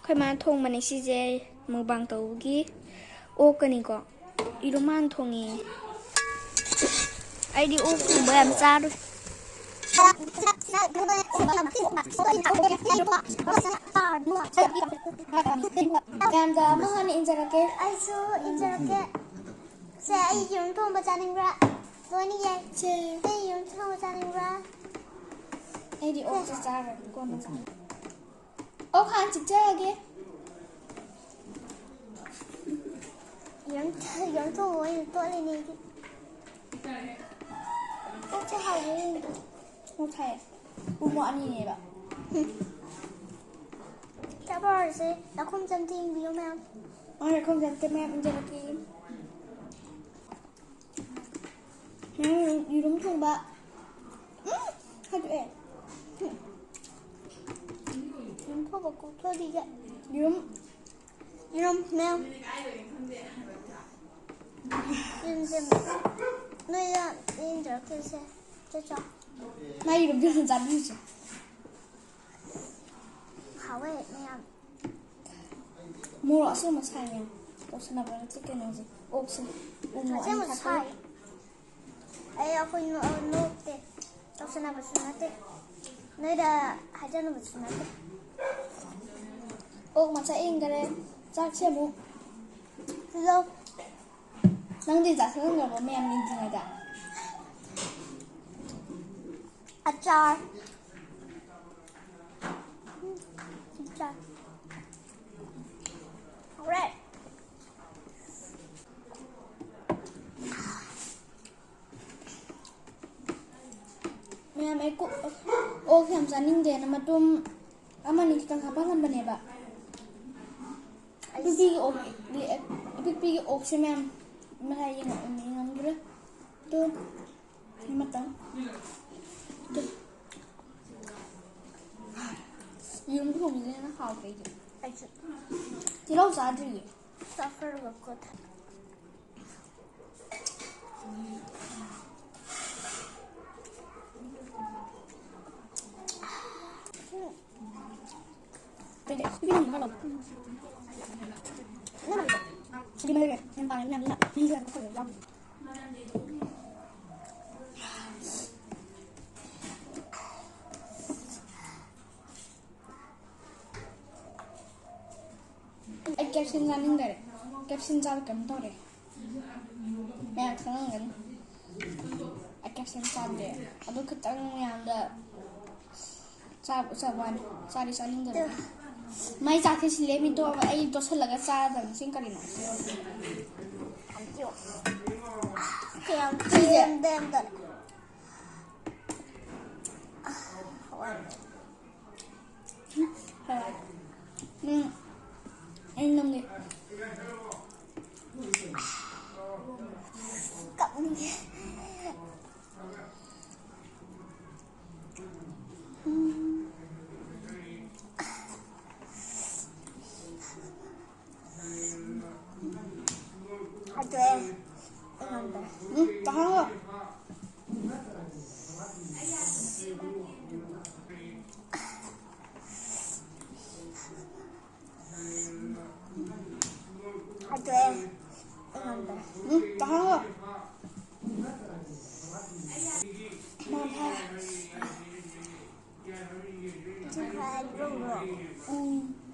khơi mà thong mà này xí dê mờ bằng tàu ghi ô cái này có iroman thong nhỉ ai đi ô cùng với em ra rồi em ra mà hơn in ra cái ai su in ra cái sẽ ai dùng thong mà cha ninh ra rồi như vậy chơi ai dùng thong mà cha ninh ra ai đi ô ra rồi con nó ô khăn chụp chơi cái dùng thong rồi tôi lên đi ô chơi hay đi không thay u mua anh này bạn cháu bảo rồi sẽ đã không chân tin biểu mèo không dám tên em ra cái mẹ đi đúng thùng bạn hai tụi em dùng thong vào cụ thôi đi vậy đi đúng dùng mèo dùng xem nơi ra in ra cái xe cho mày đi đúng thùng dám đi chứ好诶mèo mua lọ sữa mà xài nha tôi sẽ nạp vào cái này gì ô xin u mua这么 anh 菜哎呀会弄的都是那不是那的那的还真的不是那的 ô mà sẽ in cái đấy ra chia bố lâu năng đi giả sử người bố mẹ em nhìn gì này cả acar acar alright mẹ mấy cụ ô khi làm giá ninh đèn mà tôm ama nih kita kapan kan bane ba pipi ok pipi ok se mem mahai yang ngam gre tu mata tu yung không gì nó khảo cái gì ai chứ thì lâu giá gì suffer được good bây giờ cái gì mà lộc nó là đi bây giờ em vào em làm đi giờ có thể làm anh caption ra những cái caption ra cầm to đấy mẹ thằng ngắn anh caption ra đấy anh cứ tăng nhàng đấy sa wan sa di saling dulu mai sa ke sile mi to ai to sa laga sa dan sing kari no anjo kaya dem dem da anh nằm đi cộng đi hai tụi em ngon đấy tahan lo hai tụi em ngon đấy tahan lo ngon ha chứ hai rung rồi